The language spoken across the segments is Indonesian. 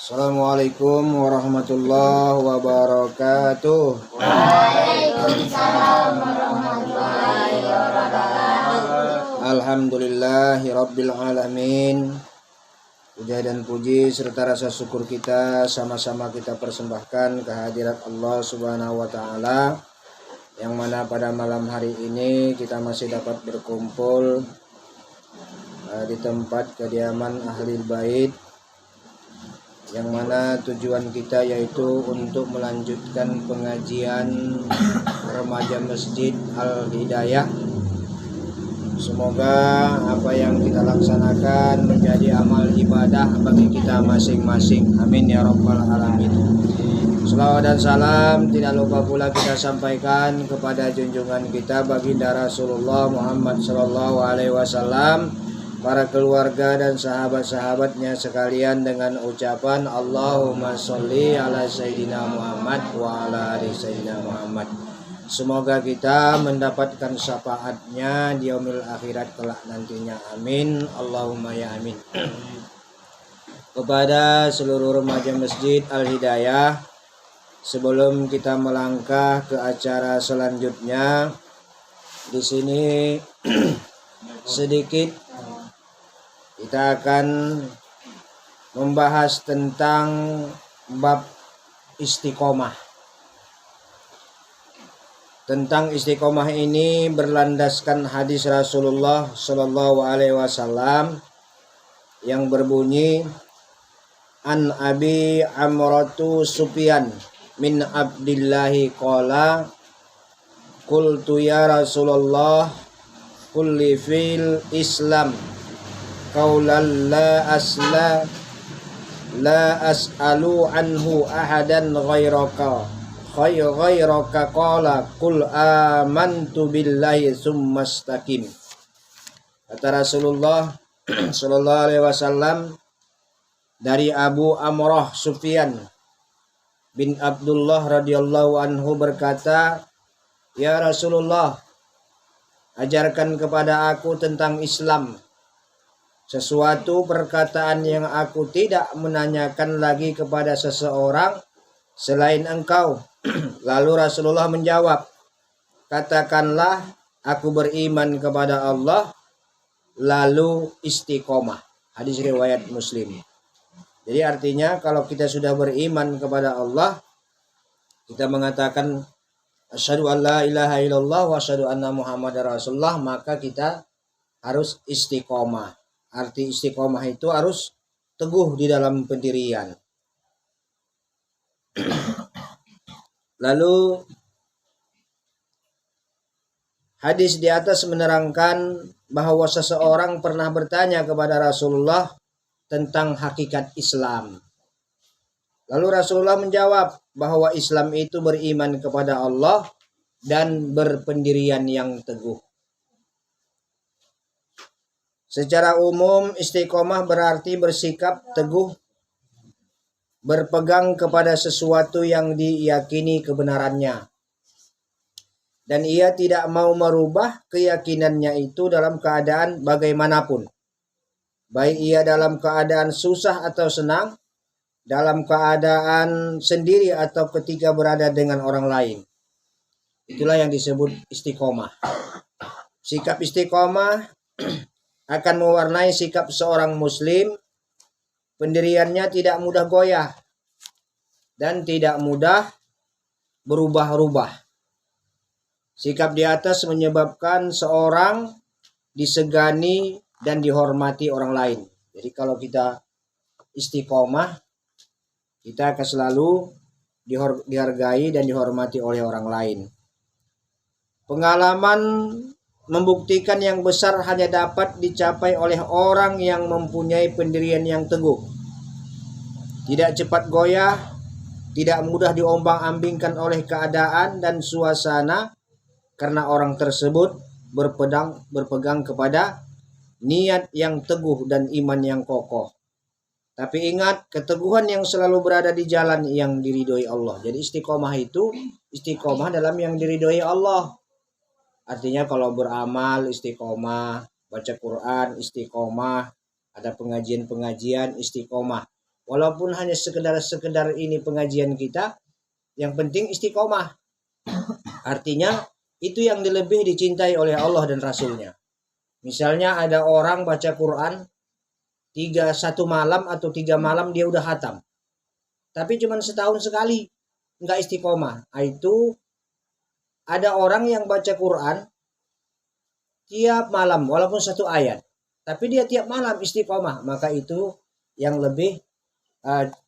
Assalamualaikum warahmatullahi wabarakatuh. Waalaikumsalam warahmatullahi wabarakatuh. Alhamdulillahi rabbil alamin. Puja dan puji serta rasa syukur kita sama-sama kita persembahkan kehadirat Allah Subhanahu wa taala, yang mana pada malam hari ini kita masih dapat berkumpul di tempat kediaman ahli bait, yang mana tujuan kita yaitu untuk melanjutkan pengajian remaja Masjid Al-Hidayah. Semoga apa yang kita laksanakan menjadi amal ibadah bagi kita masing-masing. Amin ya rabbal alamin. Selawat dan salam tidak lupa pula kita sampaikan kepada junjungan kita baginda Rasulullah Muhammad sallallahu alaihi wasallam, para keluarga dan sahabat-sahabatnya sekalian, dengan ucapan Allahumma sholli ala Sayyidina Muhammad wa ala ali Sayyidina Muhammad. Semoga kita mendapatkan syafaatnya di yaumil akhirat kelak nantinya. Amin. Allahumma ya amin. Kepada seluruh remaja Masjid Al-Hidayah, sebelum kita melangkah ke acara selanjutnya, di sini sedikit kita akan membahas tentang bab istiqomah. Tentang istiqomah ini berlandaskan hadis Rasulullah Shallallahu Alaihi Wasallam yang berbunyi, An Abi Amratu Sufyan min Abdillahi qala qultu ya Rasulullah kulli fil Islam qaulan la as'alu anhu ahadan ghairaka qala qul amantu billahi summa istaqim. Kata Rasulullah sallallahu alaihi wasallam dari Abu Amrah Sufyan bin Abdullah radhiyallahu anhu berkata, ya Rasulullah, ajarkan kepada aku tentang Islam sesuatu perkataan yang aku tidak menanyakan lagi kepada seseorang selain engkau. Lalu Rasulullah menjawab, katakanlah aku beriman kepada Allah lalu istiqomah. Hadis riwayat Muslim. Jadi artinya kalau kita sudah beriman kepada Allah, kita mengatakan asyhadu an la ilaha illallah wa asyhadu anna muhammadar rasulullah, maka kita harus istiqomah. Arti istiqomah itu harus teguh di dalam pendirian. Lalu hadis di atas menerangkan bahwa seseorang pernah bertanya kepada Rasulullah tentang hakikat Islam. Lalu Rasulullah menjawab bahwa Islam itu beriman kepada Allah dan berpendirian yang teguh. Secara umum istiqomah berarti bersikap teguh, berpegang kepada sesuatu yang diyakini kebenarannya, dan ia tidak mau merubah keyakinannya itu dalam keadaan bagaimanapun, baik ia dalam keadaan susah atau senang, dalam keadaan sendiri atau ketika berada dengan orang lain. Itulah yang disebut istiqomah. Sikap istiqomah akan mewarnai sikap seorang muslim. Pendiriannya tidak mudah goyah dan tidak mudah berubah-ubah. Sikap di atas menyebabkan seorang disegani dan dihormati orang lain. Jadi kalau kita istiqomah, kita akan selalu dihargai dan dihormati oleh orang lain. Pengalaman membuktikan yang besar hanya dapat dicapai oleh orang yang mempunyai pendirian yang teguh. Tidak cepat goyah, tidak mudah diombang-ambingkan oleh keadaan dan suasana, karena orang tersebut berpegang kepada niat yang teguh dan iman yang kokoh. Tapi ingat, keteguhan yang selalu berada di jalan yang diridhoi Allah. Jadi istiqomah itu istiqomah dalam yang diridhoi Allah. Artinya kalau beramal istiqomah, baca Quran istiqomah, ada pengajian-pengajian istiqomah. Walaupun hanya sekedar ini pengajian kita, yang penting istiqomah. Artinya itu yang lebih dicintai oleh Allah dan Rasulnya. Misalnya ada orang baca Quran 1 malam atau 3 malam dia udah hatam. Tapi cuma setahun sekali, nggak istiqomah. Itu ada orang yang baca Quran tiap malam walaupun 1 ayat. Tapi dia tiap malam istiqomah. Maka itu yang lebih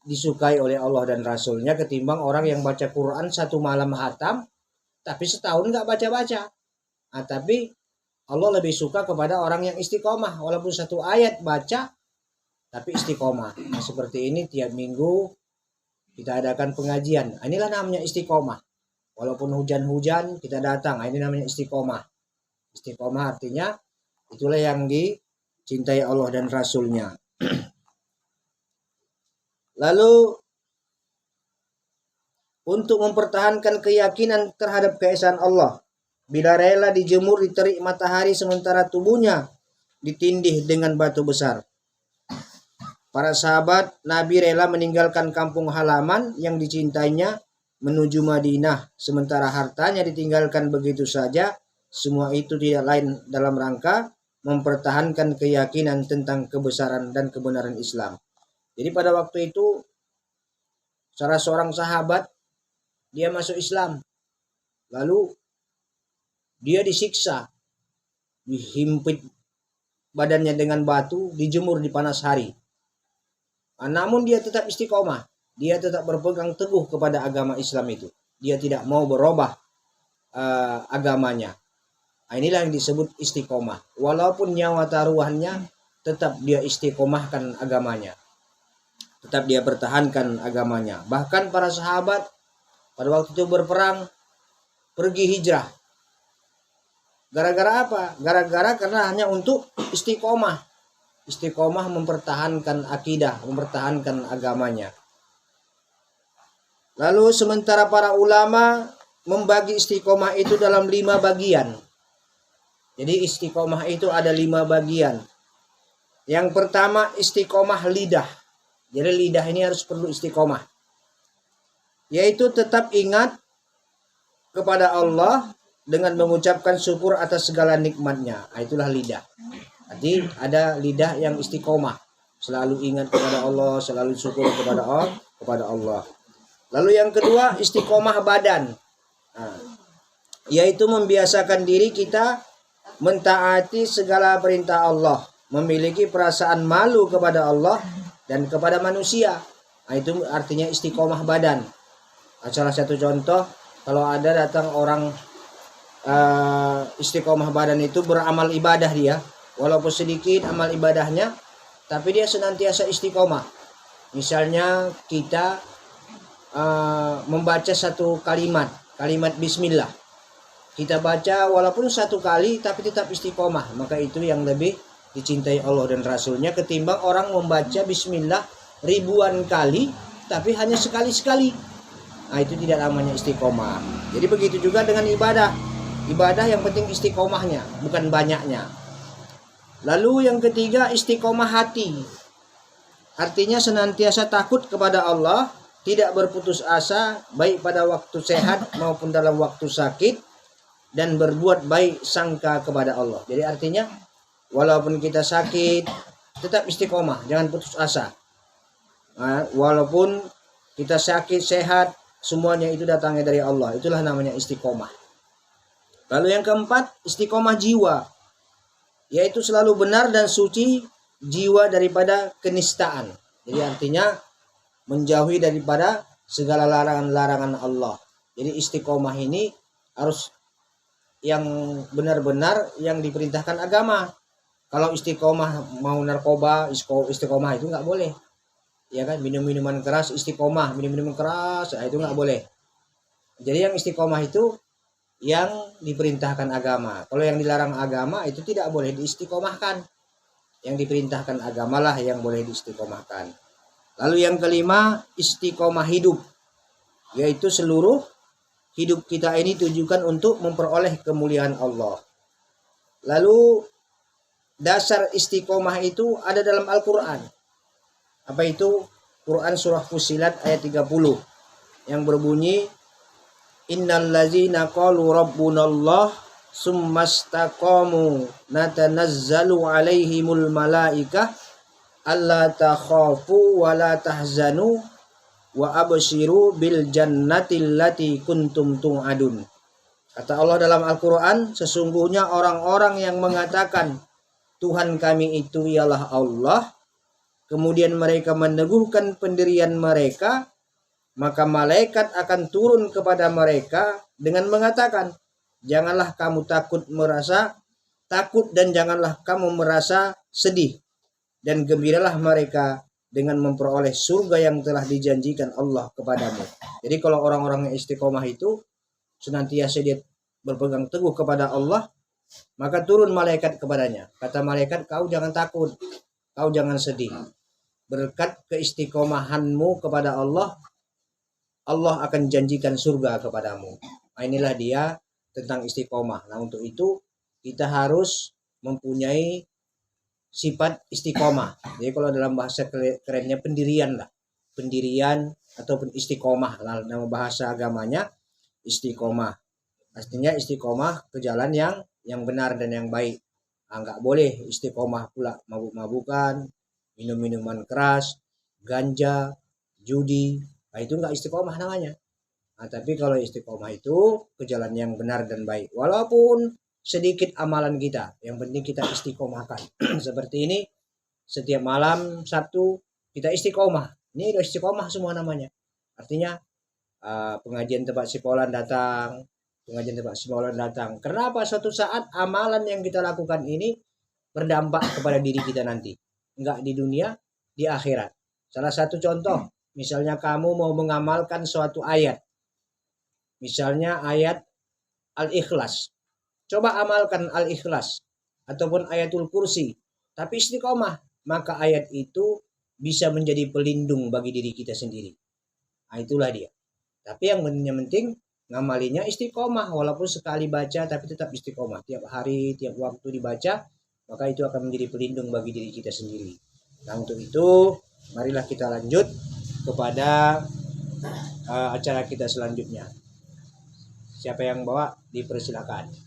disukai oleh Allah dan Rasulnya ketimbang orang yang baca Quran 1 malam hatam tapi setahun nggak baca-baca. Tapi Allah lebih suka kepada orang yang istiqomah walaupun 1 ayat baca tapi istiqomah. Nah, seperti ini tiap minggu kita adakan pengajian. Inilah namanya istiqomah. Walaupun hujan-hujan kita datang. Ini namanya istiqomah. Istiqomah artinya itulah yang dicintai Allah dan Rasulnya. Lalu untuk mempertahankan keyakinan terhadap keesaan Allah, bila rela dijemur di terik matahari sementara tubuhnya ditindih dengan batu besar. Para sahabat Nabi rela meninggalkan kampung halaman yang dicintainya menuju Madinah, sementara hartanya ditinggalkan begitu saja. Semua itu tidak lain dalam rangka mempertahankan keyakinan tentang kebesaran dan kebenaran Islam. Jadi pada waktu itu salah seorang sahabat dia masuk Islam. Lalu dia disiksa, dihimpit badannya dengan batu, dijemur di panas hari. Namun dia tetap istiqomah. Dia tetap berpegang teguh kepada agama Islam itu. Dia tidak mau berubah agamanya. Inilah yang disebut istiqomah. Walaupun nyawa taruhannya, tetap dia istiqomahkan agamanya. Tetap dia pertahankan agamanya. Bahkan para sahabat pada waktu itu berperang, pergi hijrah. Gara-gara apa? Gara-gara karena hanya untuk istiqomah. Istiqomah mempertahankan akidah, mempertahankan agamanya. Lalu sementara para ulama membagi istiqomah itu dalam 5 bagian. Jadi istiqomah itu ada 5 bagian. Yang pertama istiqomah lidah. Jadi lidah ini harus perlu istiqomah. Yaitu tetap ingat kepada Allah dengan mengucapkan syukur atas segala nikmatnya. Itulah lidah. Jadi ada lidah yang istiqomah. Selalu ingat kepada Allah, selalu syukur kepada Allah. Lalu yang kedua istiqomah badan. Yaitu membiasakan diri kita mentaati segala perintah Allah. Memiliki perasaan malu kepada Allah dan kepada manusia. Itu artinya istiqomah badan. Salah satu contoh, kalau ada datang orang istiqomah badan itu beramal ibadah dia, walaupun sedikit amal ibadahnya, tapi dia senantiasa istiqomah. Misalnya kita membaca satu kalimat bismillah. Kita baca walaupun 1 kali tapi tetap istiqomah, maka itu yang lebih dicintai Allah dan Rasulnya ketimbang orang membaca bismillah ribuan kali tapi hanya sekali-sekali. Itu tidak namanya istiqomah. Jadi begitu juga dengan ibadah. Ibadah yang penting istiqomahnya, bukan banyaknya. Lalu yang ketiga istiqomah hati. Artinya senantiasa takut kepada Allah, tidak berputus asa baik pada waktu sehat maupun dalam waktu sakit, dan berbuat baik sangka kepada Allah. Jadi artinya walaupun kita sakit tetap istiqomah, jangan putus asa. Walaupun kita sakit sehat, semuanya itu datangnya dari Allah. Itulah namanya istiqomah. Lalu yang keempat istiqomah jiwa, yaitu selalu benar dan suci jiwa daripada kenistaan. Jadi artinya menjauhi daripada segala larangan-larangan Allah. Jadi istiqomah ini harus yang benar-benar yang diperintahkan agama. Kalau istiqomah mau narkoba, istiqomah itu nggak boleh. Ya kan, minum-minuman keras istiqomah, minum-minuman keras itu nggak boleh. Jadi yang istiqomah itu yang diperintahkan agama. Kalau yang dilarang agama itu tidak boleh diistiqomahkan. Yang diperintahkan agamalah yang boleh diistiqomahkan. Lalu yang kelima istiqomah hidup, yaitu seluruh hidup kita ini tujukan untuk memperoleh kemuliaan Allah. Lalu dasar istiqomah itu ada dalam Al-Quran. Apa itu? Quran surah Fussilat ayat 30 yang berbunyi Innal ladzina qalu rabbunallah summastaqamu natanazzalu alaihimul malaikah alla takhafu wa la tahzanu wa abshiru bil jannati allati kuntum tu'adun. Kata Allah dalam Al-Quran, sesungguhnya orang-orang yang mengatakan Tuhan kami itu ialah Allah, kemudian mereka meneguhkan pendirian mereka, maka malaikat akan turun kepada mereka dengan mengatakan, janganlah kamu merasa takut dan janganlah kamu merasa sedih, dan gembiralah mereka dengan memperoleh surga yang telah dijanjikan Allah kepadamu. Jadi kalau orang-orang yang istiqomah itu senantiasa dia berpegang teguh kepada Allah, maka turun malaikat kepadanya. Kata malaikat, kau jangan takut, kau jangan sedih. Berkat keistiqomahanmu kepada Allah, Allah akan janjikan surga kepadamu. Nah, inilah dia tentang istiqomah. Nah, untuk itu kita harus mempunyai sifat istiqomah. Jadi kalau dalam bahasa kerennya pendirian lah. Pendirian ataupun istiqomah lah, nama bahasa agamanya istiqomah. Artinya istiqomah ke jalan yang benar dan yang baik. Nggak boleh istiqomah pula mabuk-mabukan, minum-minuman keras, ganja, judi. Nah, itu nggak istiqomah namanya. Nah, tapi kalau istiqomah itu ke jalan yang benar dan baik. Walaupun sedikit amalan kita, yang penting kita istiqomahkan. Seperti ini, setiap malam Sabtu kita istiqomah. Ini udah istiqomah semua namanya. Artinya pengajian tempat sipolan datang, Kenapa? Suatu saat amalan yang kita lakukan ini berdampak kepada diri kita nanti. Enggak di dunia, di akhirat. Salah satu contoh, misalnya kamu mau mengamalkan suatu ayat. Misalnya ayat Al-Ikhlas. Coba amalkan Al-Ikhlas ataupun ayatul kursi. Tapi istiqomah, maka ayat itu bisa menjadi pelindung bagi diri kita sendiri. Nah, itulah dia. Tapi yang penting ngamalinya istiqomah, walaupun sekali baca tapi tetap istiqomah. Tiap hari, tiap waktu dibaca, maka itu akan menjadi pelindung bagi diri kita sendiri. Nah, untuk itu marilah kita lanjut kepada acara kita selanjutnya. Siapa yang bawa dipersilakan.